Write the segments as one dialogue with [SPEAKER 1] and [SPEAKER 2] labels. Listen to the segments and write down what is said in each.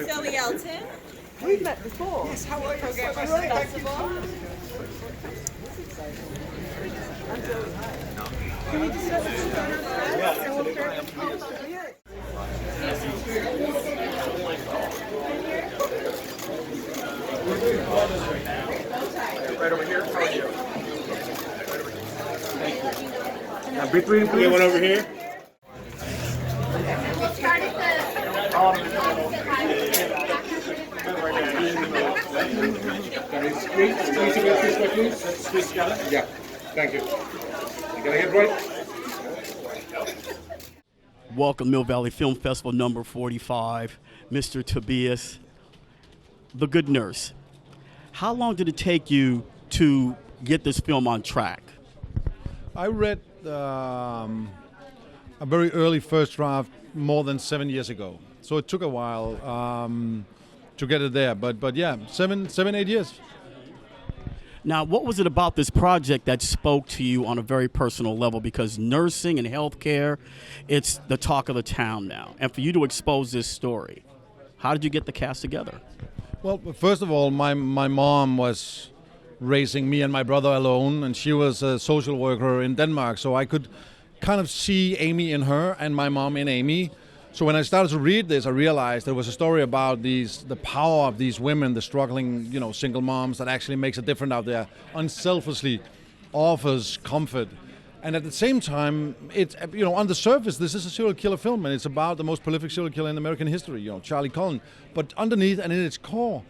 [SPEAKER 1] Sally Elton.
[SPEAKER 2] We've met before.
[SPEAKER 1] Yes, how are you? Program Festival.
[SPEAKER 2] Can we discuss it?
[SPEAKER 3] Right over here. How are you? Thank you. Now between, please. One over here. Squeeze together. Yeah. Thank you. You gonna hit right?
[SPEAKER 4] Welcome, Mill Valley Film Festival number 45, Mr. Tobias, The Good Nurse. How long did it take you to get this film on track?
[SPEAKER 5] I read a very early first draft more than 7 years ago, so it took a while to get it there. But yeah, 8 years.
[SPEAKER 4] Now, what was it about this project that spoke to you on a very personal level? Because nursing and healthcare, it's the talk of the town now. And for you to expose this story, how did you get the cast together?
[SPEAKER 5] Well, first of all, my mom was raising me and my brother alone, and she was a social worker in Denmark, so I could kind of see Amy in her and my mom in Amy. So when I started to read this, I realized there was a story about the power of these women, the struggling, single moms that actually makes a difference out there, unselfishly offers comfort. And at the same time, it's, on the surface, this is a serial killer film, and it's about the most prolific serial killer in American history, Charlie Cullen. But underneath and in its core,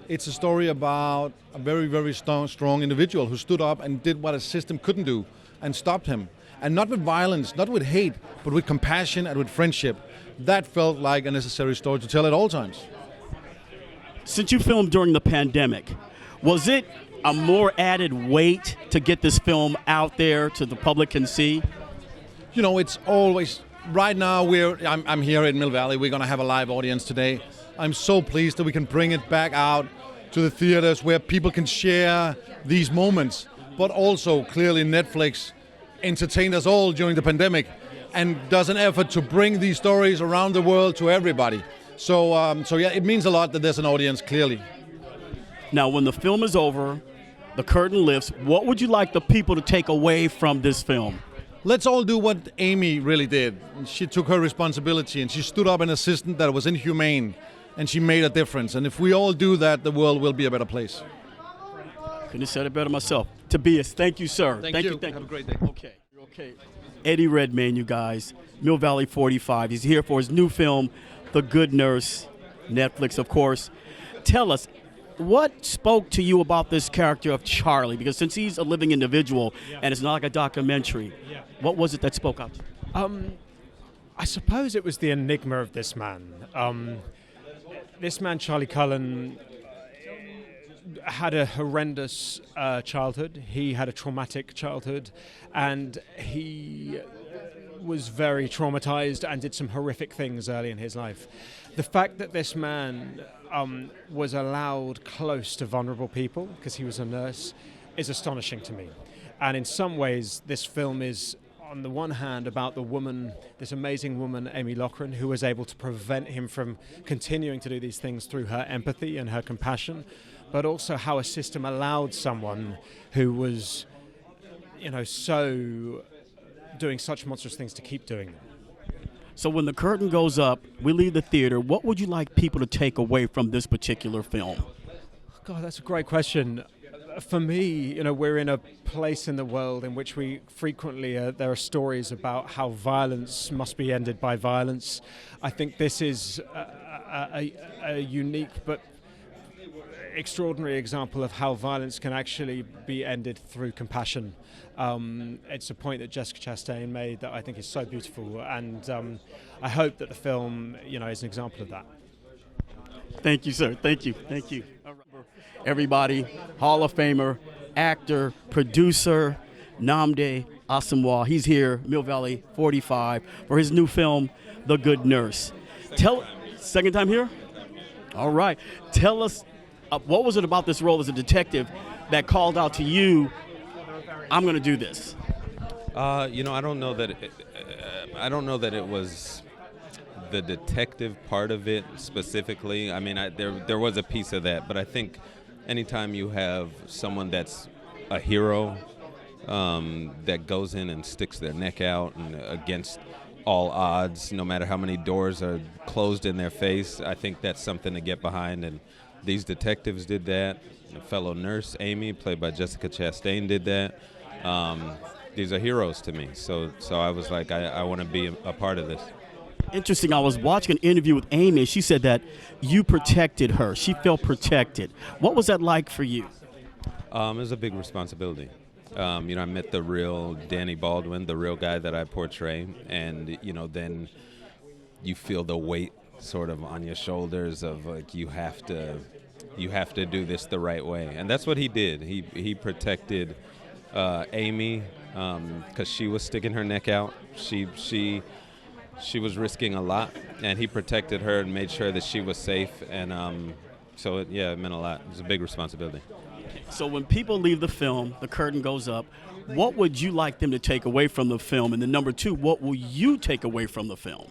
[SPEAKER 5] it's a story about a very, very strong individual who stood up and did what a system couldn't do and stopped him. And not with violence, not with hate, but with compassion and with friendship. That felt like a necessary story to tell at all times.
[SPEAKER 4] Since you filmed during the pandemic, was it a more added weight to get this film out there to the public can see?
[SPEAKER 5] It's always, right now I'm here in Mill Valley, we're going to have a live audience today. I'm so pleased that we can bring it back out to the theaters where people can share these moments, but also clearly Netflix entertained us all during the pandemic and does an effort to bring these stories around the world to everybody. So yeah, it means a lot that there's an audience, clearly.
[SPEAKER 4] Now, when the film is over, the curtain lifts, what would you like the people to take away from this film?
[SPEAKER 5] Let's all do what Amy really did. She took her responsibility and she stood up an assistant that was inhumane, and she made a difference. And if we all do that, the world will be a better place.
[SPEAKER 4] Couldn't have said it better myself. Tobias, thank you, sir.
[SPEAKER 5] Thank you.
[SPEAKER 4] Have
[SPEAKER 5] a great day.
[SPEAKER 4] Okay. Eddie Redmayne, you guys, Mill Valley 45. He's here for his new film, The Good Nurse, Netflix, of course. Tell us, what spoke to you about this character of Charlie? Because since he's a living individual and it's not like a documentary, what was it that spoke out to you?
[SPEAKER 6] I suppose it was the enigma of this man. This man, Charlie Cullen, had a horrendous childhood. He had a traumatic childhood, and he was very traumatized and did some horrific things early in his life. The fact that this man was allowed close to vulnerable people because he was a nurse is astonishing to me. And in some ways, this film is, on the one hand, about the woman, this amazing woman, Amy Loughren, who was able to prevent him from continuing to do these things through her empathy and her compassion, but also how a system allowed someone who was, so doing such monstrous things to keep doing them.
[SPEAKER 4] So when the curtain goes up, we leave the theater, what would you like people to take away from this particular film?
[SPEAKER 6] God, that's a great question. For me, we're in a place in the world in which we frequently, there are stories about how violence must be ended by violence. I think this is a unique but extraordinary example of how violence can actually be ended through compassion. It's a point that Jessica Chastain made that I think is so beautiful, and I hope that the film, is an example of that.
[SPEAKER 4] Thank you, sir. Thank you. Everybody, Hall of Famer, actor, producer, Nnamdi Asomugha. He's here, Mill Valley 45, for his new film, The Good Nurse. Second time here? All right. Tell us What was it about this role as a detective that called out to you, I'm going to do this?
[SPEAKER 7] You know, I don't know that it was the detective part of it specifically. I mean, there was a piece of that, but I think anytime you have someone that's a hero that goes in and sticks their neck out and against all odds, no matter how many doors are closed in their face, I think that's something to get behind. And these detectives did that. A fellow nurse, Amy, played by Jessica Chastain, did that. These are heroes to me. So I was like, I want to be a part of this.
[SPEAKER 4] Interesting. I was watching an interview with Amy, and she said that you protected her. She felt protected. What was that like for you?
[SPEAKER 7] It was a big responsibility. You know, I met the real Danny Baldwin, the real guy that I portray, and you know, then you feel the weight sort of on your shoulders of like you have to do this the right way, and that's what he did. He protected Amy because she was sticking her neck out. She was risking a lot, and he protected her and made sure that she was safe. And so it meant a lot. It was a big responsibility.
[SPEAKER 4] So when people leave the film, the curtain goes up, what would you like them to take away from the film? And then number two, what will you take away from the film?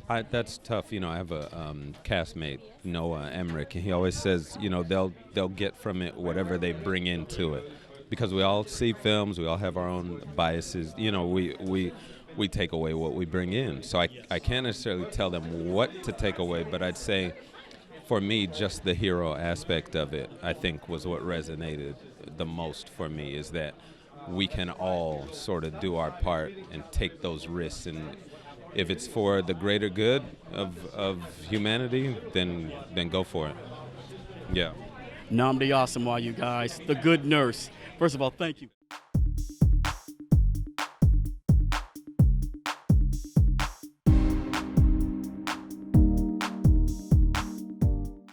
[SPEAKER 7] That's tough. You know, I have a castmate, Noah Emmerich, and he always says, you know, they'll get from it whatever they bring into it. Because we all see films, we all have our own biases. You know, we take away what we bring in. So I can't necessarily tell them what to take away, but I'd say for me, just the hero aspect of it, I think, was what resonated the most for me, is that we can all sort of do our part and take those risks. And if it's for the greater good of humanity, then go for it. Yeah.
[SPEAKER 4] Namdi Asamoah, you guys. The Good Nurse. First of all, thank you.